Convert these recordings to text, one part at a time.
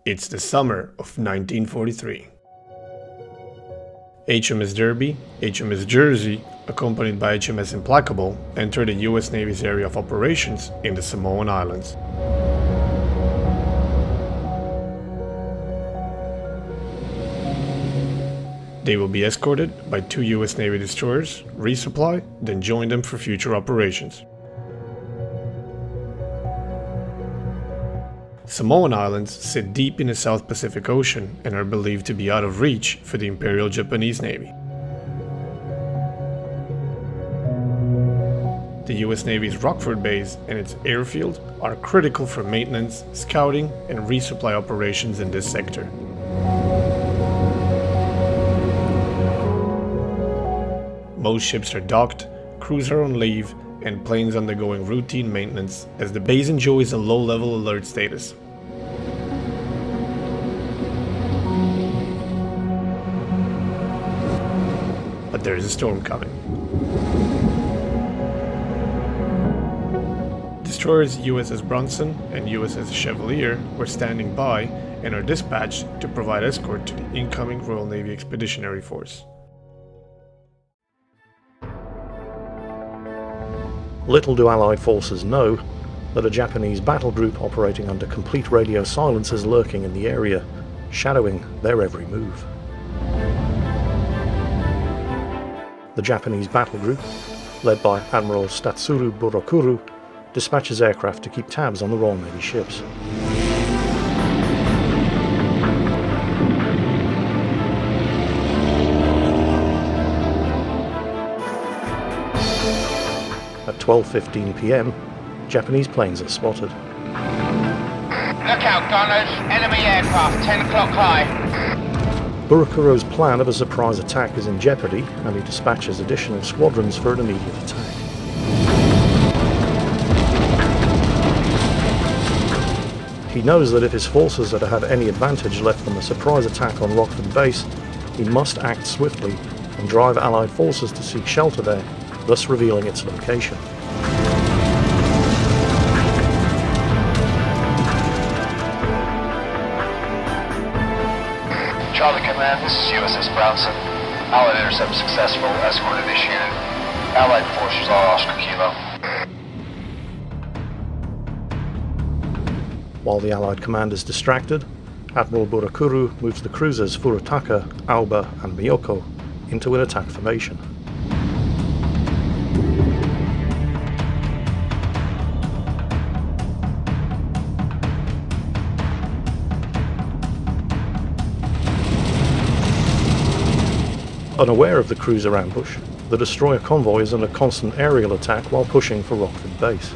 It's the summer of 1943. HMS Derby, HMS Jersey, accompanied by HMS Implacable, entered the US Navy's area of operations in the Samoan Islands. They will be escorted by 2 US Navy destroyers, resupply, then join them for future operations. Samoan Islands sit deep in the South Pacific Ocean and are believed to be out of reach for the Imperial Japanese Navy. The US Navy's Rockford base and its airfield are critical for maintenance, scouting, and resupply operations in this sector. Most ships are docked, crews are on leave, and planes undergoing routine maintenance as the base enjoys a low-level alert status. But there is a storm coming. Destroyers USS Bronson and USS Chevalier were standing by and are dispatched to provide escort to the incoming Royal Navy Expeditionary Force. Little do Allied forces know that a Japanese battle group operating under complete radio silence is lurking in the area, shadowing their every move. The Japanese battle group, led by Admiral Statsuru Burokuru, dispatches aircraft to keep tabs on the Royal Navy ships. At 12:15 PM, Japanese planes are spotted. Look out, gunners! Enemy aircraft, 10 o'clock high. Burokuro's plan of a surprise attack is in jeopardy, and he dispatches additional squadrons for an immediate attack. He knows that if his forces had had any advantage left from a surprise attack on Rockford base, he must act swiftly and drive Allied forces to seek shelter there, thus revealing its location. Charlie Command, this is USS Bronson. Allied intercept successful, escort initiated. Allied forces are Oscar Kilo. While the Allied command is distracted, Admiral Burokuru moves the cruisers Furutaka, Aoba and Miyoko into an attack formation. Unaware of the cruiser ambush, the destroyer convoy is under constant aerial attack while pushing for Rockford base.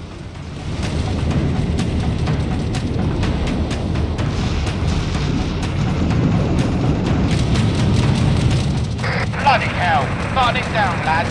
Bloody hell! Start it down, lads!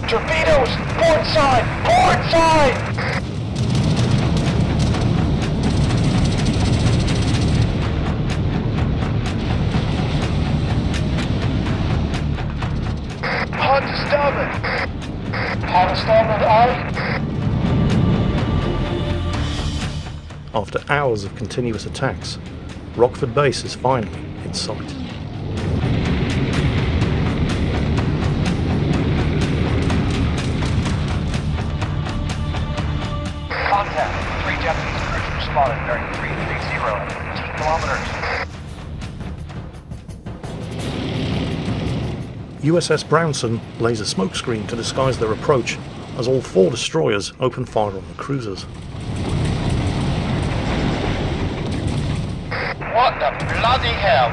Torpedoes! Port side! Port side! Hard to starboard! Hard to starboard, aye? After hours of continuous attacks, Rockford base is finally in sight. Contact. 3 Japanese cruisers spotted bearing 330 at 15 kilometers. USS Brownson lays a smokescreen to disguise their approach as all 4 destroyers open fire on the cruisers. What the bloody hell?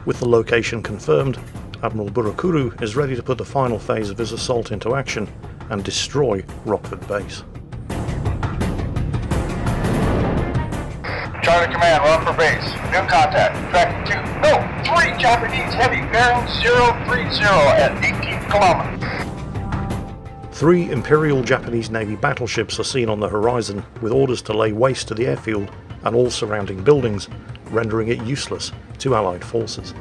With the location confirmed, Admiral Burokuru is ready to put the final phase of his assault into action and destroy Rockford base. Charlie Command, we're up for base. New contact. Tracking 3 Japanese heavy bearing 030 at 18 kilometers. 3 Imperial Japanese Navy battleships are seen on the horizon, with orders to lay waste to the airfield and all surrounding buildings, rendering it useless to Allied forces.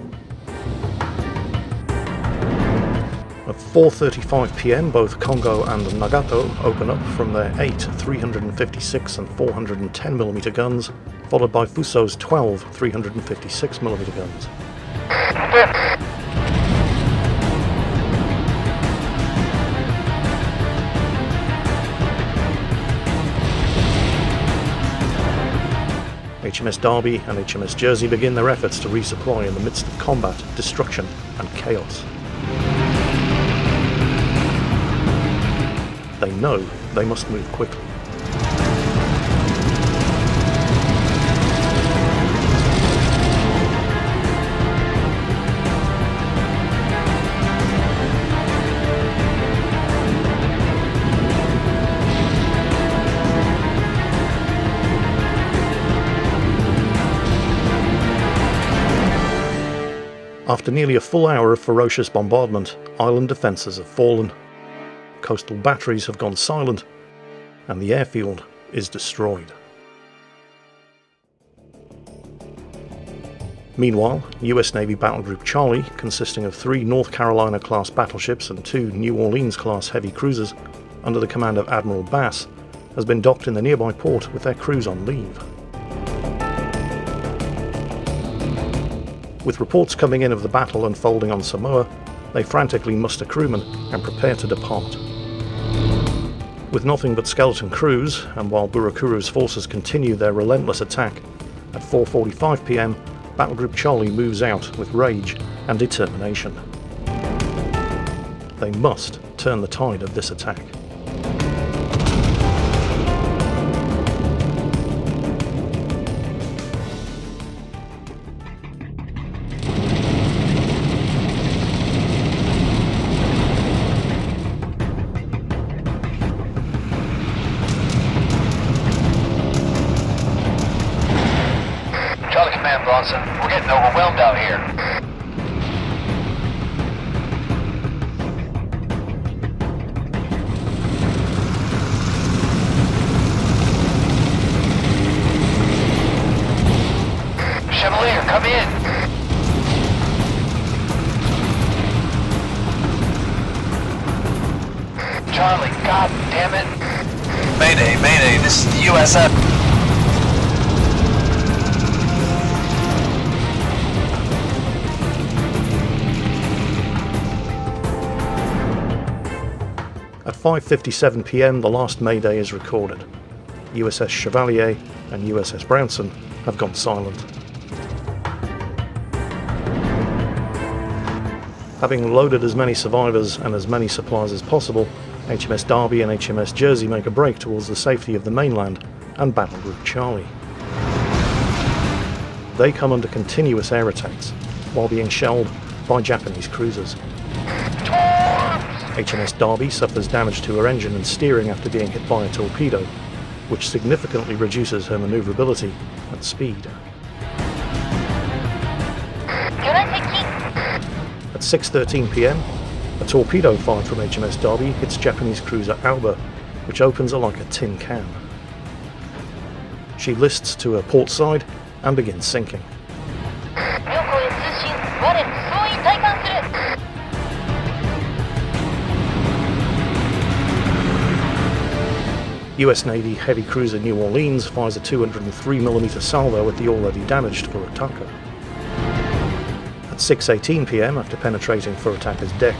At 4:35 PM, both Kongo and Nagato open up from their 8 356 and 410mm guns, followed by Fuso's 12 356mm guns. HMS Derby and HMS Jersey begin their efforts to resupply in the midst of combat, destruction and chaos. They know they must move quickly. After nearly a full hour of ferocious bombardment, island defences have fallen, coastal batteries have gone silent, and the airfield is destroyed. Meanwhile, US Navy Battlegroup Charlie, consisting of 3 North Carolina-class battleships and 2 New Orleans-class heavy cruisers, under the command of Admiral Bass, has been docked in the nearby port with their crews on leave. With reports coming in of the battle unfolding on Samoa, they frantically muster crewmen and prepare to depart. With nothing but skeleton crews, and while Burakuru's forces continue their relentless attack, at 4:45 PM, Battlegroup Charlie moves out with rage and determination. They must turn the tide of this attack. Bronson, we're getting overwhelmed out here. Chevalier, come in. Charlie, god damn it. Mayday, mayday, this is the USF. At 5:57 PM, the last Mayday is recorded. USS Chevalier and USS Brownson have gone silent. Having loaded as many survivors and as many supplies as possible, HMS Derby and HMS Jersey make a break towards the safety of the mainland and Battlegroup Charlie. They come under continuous air attacks while being shelled by Japanese cruisers. HMS Derby suffers damage to her engine and steering after being hit by a torpedo, which significantly reduces her manoeuvrability and speed. At 6:13 PM, a torpedo fired from HMS Derby hits Japanese cruiser Alba, which opens her like a tin can. She lists to her port side and begins sinking. US Navy heavy cruiser New Orleans fires a 203mm salvo at the already damaged Furataka. At 6:18 PM, after penetrating Furataka's deck,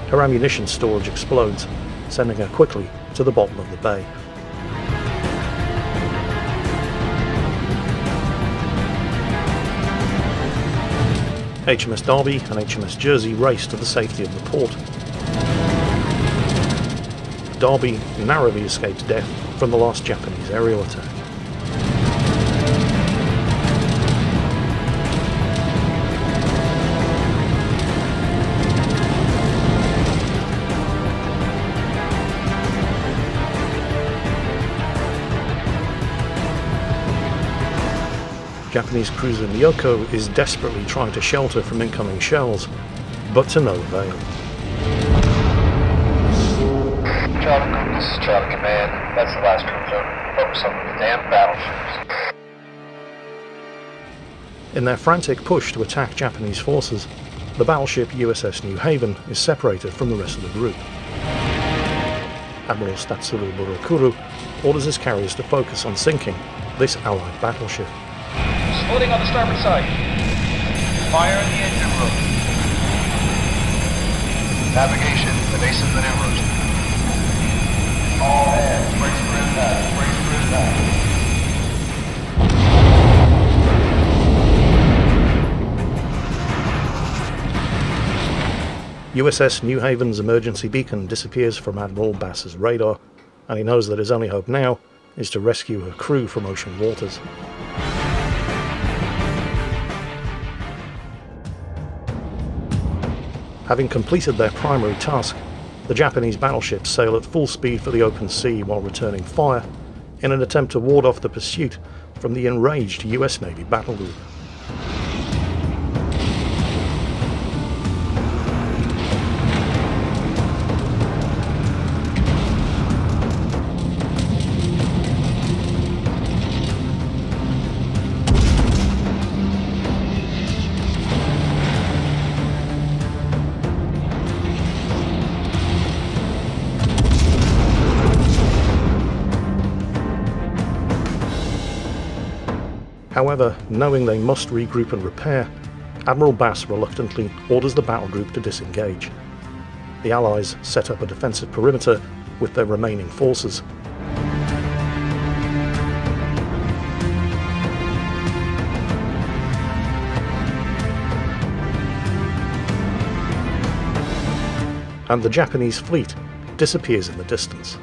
her ammunition storage explodes, sending her quickly to the bottom of the bay. HMS Derby and HMS Jersey race to the safety of the port. Derby narrowly escapes death from the last Japanese aerial attack. Japanese cruiser Miyoko is desperately trying to shelter from incoming shells, but to no avail. Charlie, this is Charlie Command. That's the last cruiser. Focus on the damn battleships. In their frantic push to attack Japanese forces, the battleship USS New Haven is separated from the rest of the group. Admiral Statsuru Burokuru orders his carriers to focus on sinking this Allied battleship. Loading on the starboard side. Fire in the engine room. Navigation, evasive maneuvers. All hands, brace for impact, brace for impact. USS New Haven's emergency beacon disappears from Admiral Bass's radar, and he knows that his only hope now is to rescue her crew from ocean waters. Having completed their primary task, the Japanese battleships sail at full speed for the open sea while returning fire in an attempt to ward off the pursuit from the enraged US Navy battle group. However, knowing they must regroup and repair, Admiral Bass reluctantly orders the battle group to disengage. The Allies set up a defensive perimeter with their remaining forces. And the Japanese fleet disappears in the distance.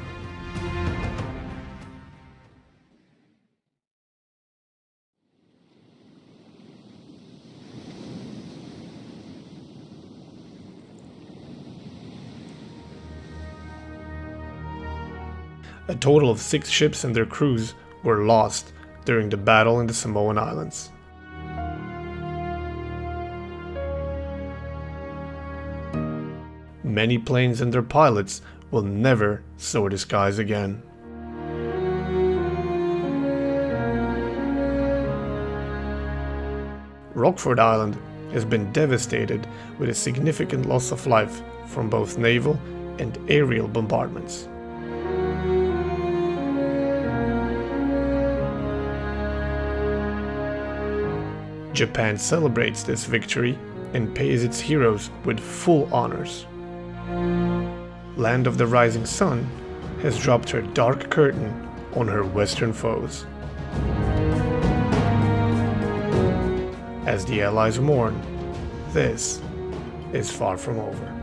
A total of 6 ships and their crews were lost during the battle in the Samoan Islands. Many planes and their pilots will never soar the skies again. Rockford Island has been devastated with a significant loss of life from both naval and aerial bombardments. Japan celebrates this victory and pays its heroes with full honors. Land of the Rising Sun has dropped her dark curtain on her Western foes. As the Allies mourn, this is far from over.